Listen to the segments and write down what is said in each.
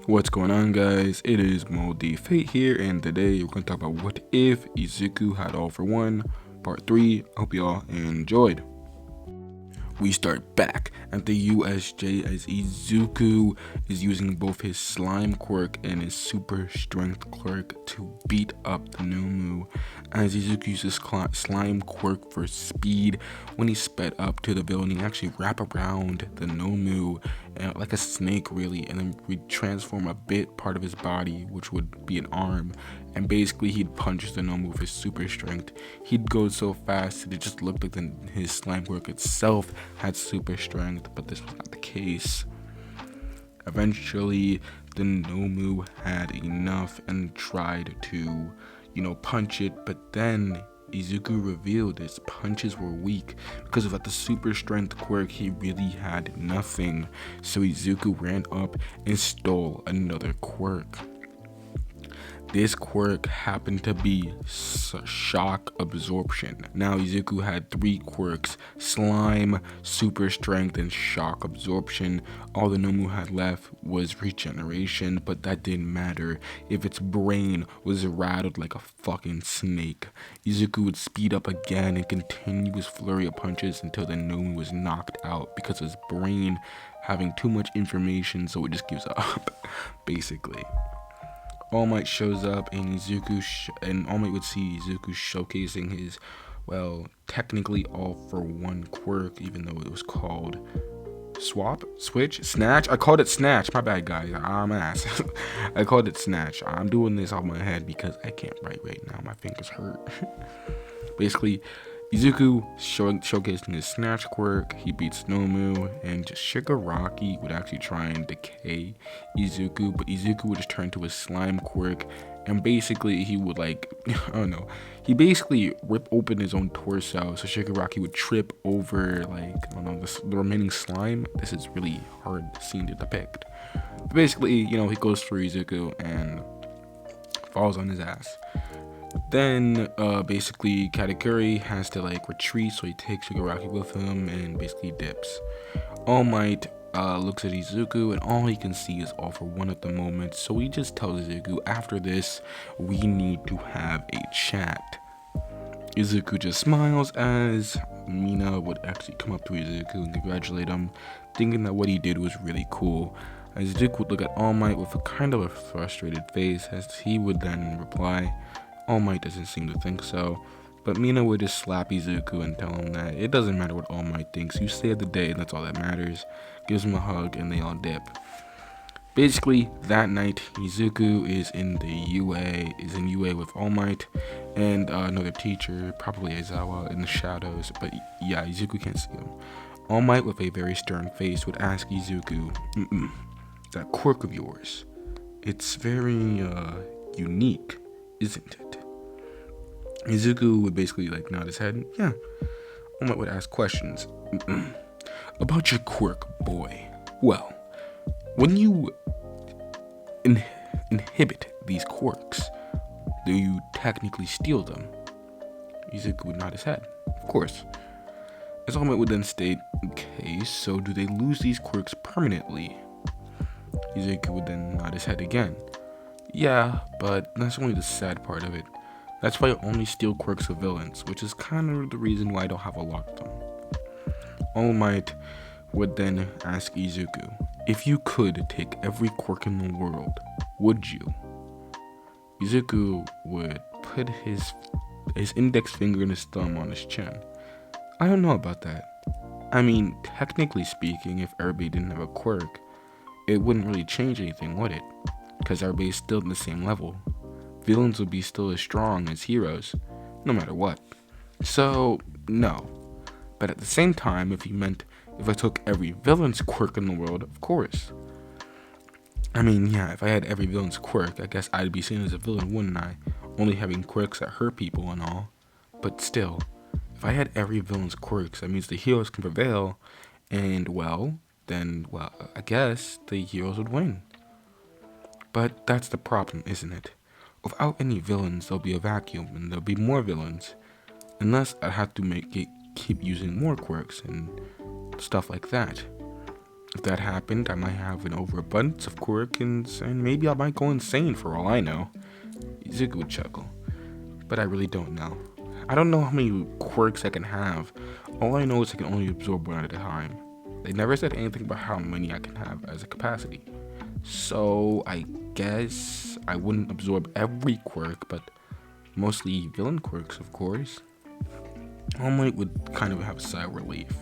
What's going on, guys? It is Moldy Fate here, and today we're going to talk about what if Izuku had all for one, part 3. I hope y'all enjoyed. We start back at the USJ as Izuku is using both his slime quirk and his super strength quirk to beat up the Nomu. As Izuku uses slime quirk for speed, when he sped up to the villain, he actually wrap around the Nomu like a snake really, and then we transform a part of his body, which would be an arm, and basically he'd punch the Nomu with his super strength. He'd go so fast that it just looked like his slime quirk itself had super strength, but this was not the case. Eventually, the Nomu had enough and tried to, punch it, but then Izuku revealed his punches were weak because without the super strength quirk, he really had nothing. So Izuku ran up and stole another quirk. This quirk happened to be shock absorption. Now Izuku had 3 quirks: slime, super strength, and shock absorption. All the Nomu had left was regeneration, but that didn't matter if its brain was rattled like a fucking snake. Izuku would speed up again and continue his flurry of punches until the Nomu was knocked out because of his brain having too much information, so it just gives up, basically. All Might shows up, and All Might would see Izuku showcasing his, technically all for one quirk, even though it was called Snatch. I called it Snatch. My bad, guys. I'm ass. I called it Snatch. I'm doing this off my head because I can't write right now. My fingers hurt. Basically, Izuku showcasing his Snatch quirk, he beats Nomu, and Shigaraki would actually try and decay Izuku, but Izuku would just turn to his slime quirk, and basically he would he basically rip open his own torso, so Shigaraki would trip over the remaining slime. This is really hard scene to depict. But basically, he goes for Izuku and falls on his ass. Then basically Katakuri has to retreat, so he takes Shigaraki with him and basically dips. All Might looks at Izuku, and all he can see is all for one at the moment, so he just tells Izuku, after this we need to have a chat. Izuku just smiles as Mina would actually come up to Izuku and congratulate him, thinking that what he did was really cool. As Izuku would look at All Might with a kind of a frustrated face, as he would then reply, All Might doesn't seem to think so, but Mina would just slap Izuku and tell him that it doesn't matter what All Might thinks, you saved the day and that's all that matters. Gives him a hug and they all dip. Basically, that night, Izuku is in UA with All Might and another teacher, probably Aizawa, in the shadows, but yeah, Izuku can't see him. All Might, with a very stern face, would ask Izuku, that quirk of yours, it's very unique, isn't it? Izuku would basically nod his head. Yeah. All Might would ask questions. About your quirk, boy. Well, when you inhibit these quirks, do you technically steal them? Izuku would nod his head. Of course. As All Might would then state, okay, so do they lose these quirks permanently? Izuku would then nod his head again. Yeah, but that's only the sad part of it. That's why I only steal quirks of villains, which is kind of the reason why I don't have a lot of them. All Might would then ask Izuku, if you could take every quirk in the world, would you? Izuku would put his index finger and his thumb on his chin. I don't know about that. I mean, technically speaking, if everybody didn't have a quirk, it wouldn't really change anything, would it? Because everybody's still at the same level. Villains would be still as strong as heroes, no matter what. So, no. But at the same time, if I took every villain's quirk in the world, of course. I mean, yeah, if I had every villain's quirk, I guess I'd be seen as a villain, wouldn't I? Only having quirks that hurt people and all. But still, if I had every villain's quirks, that means the heroes can prevail, and I guess the heroes would win. But that's the problem, isn't it? Without any villains, there'll be a vacuum, and there'll be more villains. Unless I have to keep using more quirks and stuff like that. If that happened, I might have an overabundance of quirks, and maybe I might go insane for all I know. Izuku would chuckle. But I really don't know. I don't know how many quirks I can have. All I know is I can only absorb one at a time. They never said anything about how many I can have as a capacity. So I guess I wouldn't absorb every quirk, but mostly villain quirks, of course. All Might would kind of have a sigh of relief.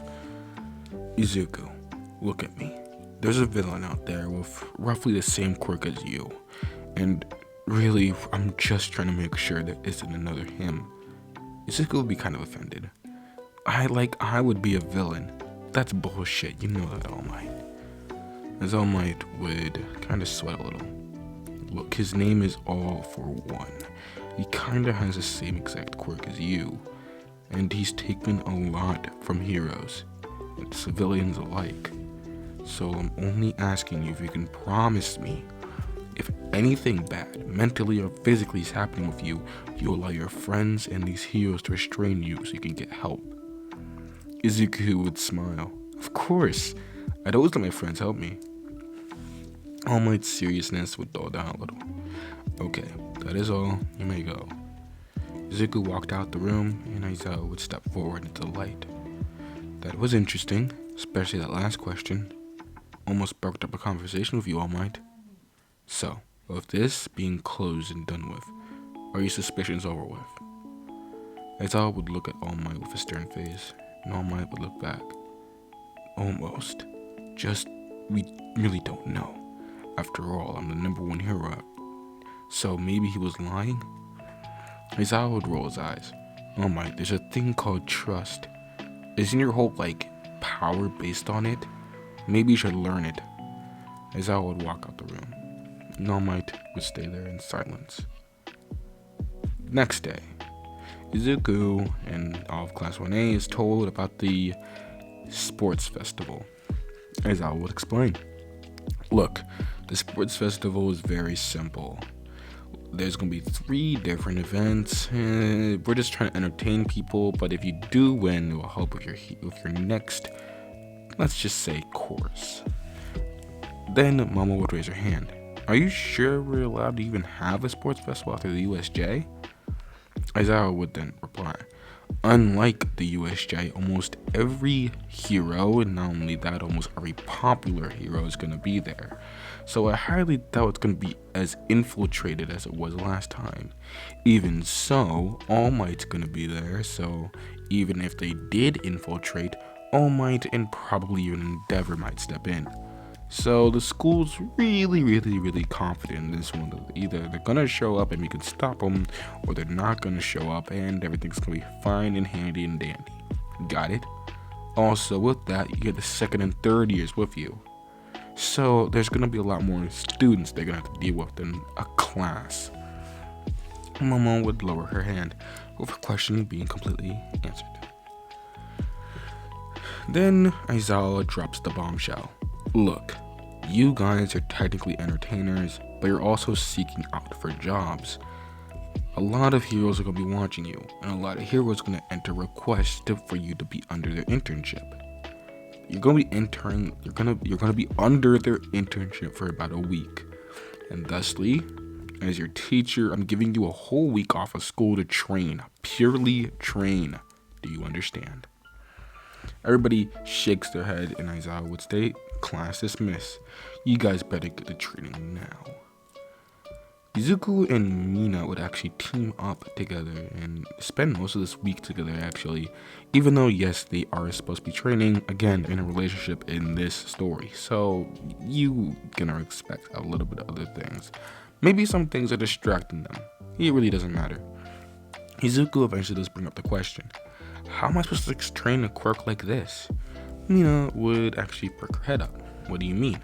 Izuku, look at me. There's a villain out there with roughly the same quirk as you. And really, I'm just trying to make sure there isn't another him. Izuku would be kind of offended. I would be a villain. That's bullshit, you know that, All Might. As All Might would kind of sweat a little. Look, his name is All for One. He kinda has the same exact quirk as you. And he's taken a lot from heroes and civilians alike. So I'm only asking you if you can promise me, if anything bad, mentally or physically is happening with you, you allow your friends and these heroes to restrain you so you can get help. Izuku would smile. Of course, I'd always let my friends help me. All Might's seriousness would dull down a little. Okay, that is all. You may go. Izuku walked out the room, and Aizawa would step forward into the light. That was interesting, especially that last question. Almost sparked up a conversation with you, All Might. So, with this being closed and done with, are your suspicions over with? Aizawa would look at All Might with a stern face, and All Might would look back. Almost. Just, we really don't know. After all, I'm the #1 hero. So maybe he was lying? Aizawa would roll his eyes. All Might, there's a thing called trust. Isn't your whole, power based on it? Maybe you should learn it. Aizawa would walk out the room. And All Might would stay there in silence. Next day, Izuku and all of Class 1A is told about the sports festival. Aizawa would explain. Look, the sports festival is very simple. There's going to be 3 different events. We're just trying to entertain people, but if you do win, it will help with your next, let's just say, course. Then Momo would raise her hand. Are you sure we're allowed to even have a sports festival after the USJ? Aizawa would then reply. Unlike the USJ, almost every hero, and not only that, almost every popular hero is going to be there. So I highly doubt it's going to be as infiltrated as it was last time. Even so, All Might's going to be there, so even if they did infiltrate, All Might and probably even Endeavor might step in. So the school's really confident in this one. Either they're gonna show up and we can stop them, or they're not gonna show up and everything's gonna be fine and handy and dandy. Got it? Also, with that, you get the 2nd and 3rd years with you. So there's gonna be a lot more students they're gonna have to deal with than a class. Momo would lower her hand, with her question being completely answered. Then Aizawa drops the bombshell. Look, you guys are technically entertainers, but you're also seeking out for jobs. A lot of heroes are going to be watching you, and a lot of heroes are going to enter requests for you to be under their internship. You're going to be under their internship for about a week. And thusly, as your teacher, I'm giving you a whole week off of school to train, purely train. Do you understand? Everybody shakes their head, and Aizawa would state, class dismissed. You guys better get to training now. Izuku and Mina would actually team up together and spend most of this week together actually, even though yes, they are supposed to be training, again, in a relationship in this story. So you gonna expect a little bit of other things. Maybe some things are distracting them. It really doesn't matter. Izuku eventually does bring up the question, how am I supposed to train a quirk like this? Mina would actually perk her head up. What do you mean?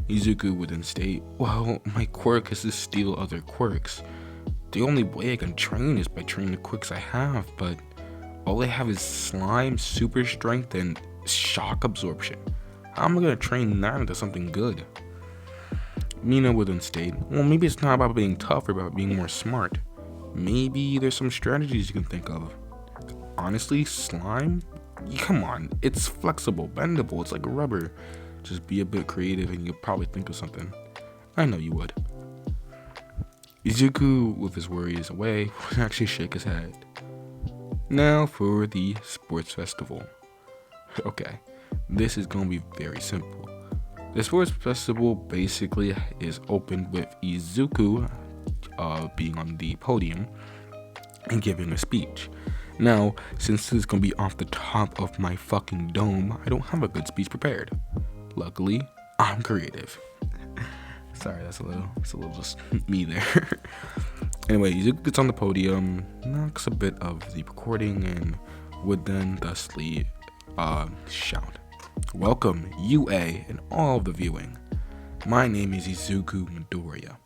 Izuku would then state, well, my quirk is to steal other quirks. The only way I can train is by training the quirks I have, but all I have is slime, super strength, and shock absorption. How am I going to train that into something good? Mina would then state, well, maybe it's not about being tough or about being more smart. Maybe there's some strategies you can think of. Honestly, slime? Come on, it's flexible, bendable, it's like rubber. Just be a bit creative and you'll probably think of something. I know you would. Izuku, with his worries away, would actually shake his head. Now for the sports festival. Okay, this is gonna be very simple. The sports festival basically is opened with Izuku being on the podium and giving a speech. Now, since this is gonna be off the top of my fucking dome, I don't have a good speech prepared. Luckily, I'm creative. Sorry, it's a little just me there. Anyway, Izuku gets on the podium, knocks a bit of the recording, and would then thusly shout, "Welcome, UA, and all of the viewing. My name is Izuku Midoriya,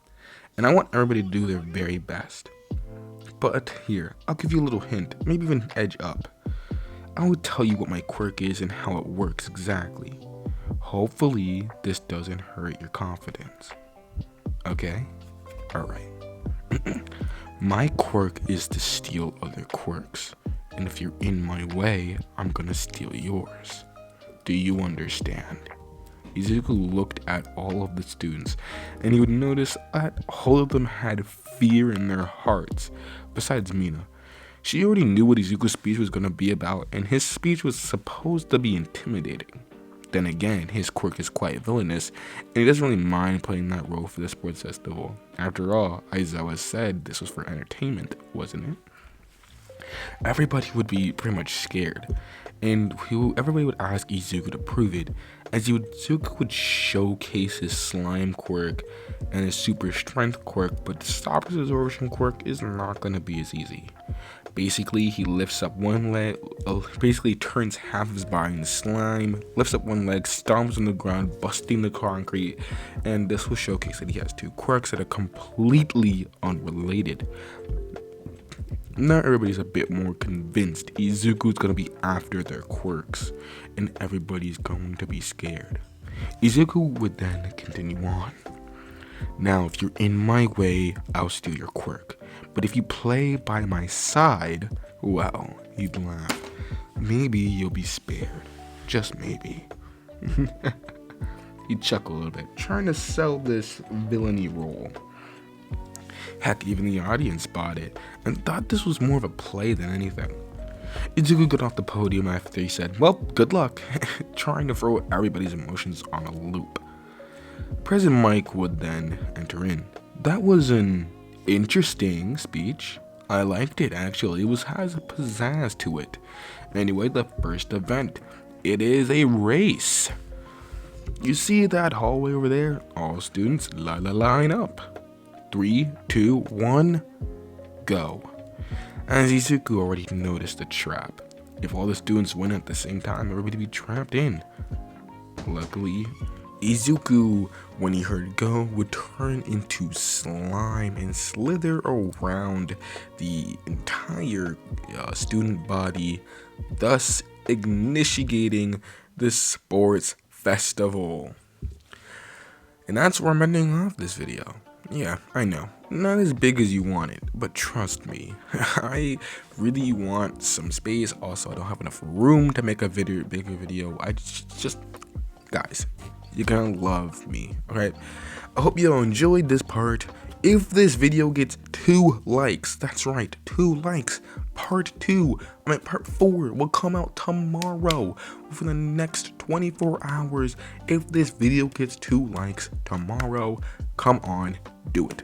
and I want everybody to do their very best. But here, I'll give you a little hint, maybe even edge up. I will tell you what my quirk is and how it works exactly. Hopefully, this doesn't hurt your confidence. Okay? Alright. My quirk is to steal other quirks, and if you're in my way, I'm gonna steal yours. Do you understand?" Izuku looked at all of the students, and he would notice that all of them had fear in their hearts, besides Mina. She already knew what Izuku's speech was going to be about, and his speech was supposed to be intimidating. Then again, his quirk is quite villainous, and he doesn't really mind playing that role for the sports festival. After all, Aizawa said this was for entertainment, wasn't it? Everybody would be pretty much scared, and everybody would ask Izuku to prove it, as Izuku would showcase his slime quirk and his super strength quirk, but the stop absorption quirk is not going to be as easy. Basically, he lifts up one leg, basically turns half of his body into slime, lifts up one leg, stomps on the ground, busting the concrete, and this will showcase that he has two quirks that are completely unrelated. Now everybody's a bit more convinced Izuku's gonna be after their quirks, and everybody's going to be scared. Izuku would then continue on. "Now, if you're in my way, I'll steal your quirk. But if you play by my side, well," he'd laugh, "maybe you'll be spared. Just maybe." He'd chuckle a little bit, trying to sell this villainy role. Heck, even the audience bought it, and thought this was more of a play than anything. Izuku got off the podium after he said, "Well, good luck," trying to throw everybody's emotions on a loop. President Mike would then enter in. "That was an interesting speech. I liked it, actually. It has a pizzazz to it. Anyway, the first event. It is a race. You see that hallway over there? All students, line up. 3, 2, 1, go." As Izuku already noticed the trap. If all the students went at the same time, everybody would be trapped in. Luckily, Izuku, when he heard go, would turn into slime and slither around the entire student body, thus initiating the sports festival. And that's where I'm ending off this video. Yeah, I know, not as big as you want it, but trust me, I really want some space. Also, I don't have enough room to make a bigger video. I just, guys, you're gonna love me, alright? I hope you all enjoyed this part. If this video gets 2 likes, that's right, 2 likes, part 4 will come out tomorrow within the next 24 hours. If this video gets 2 likes tomorrow, come on, do it.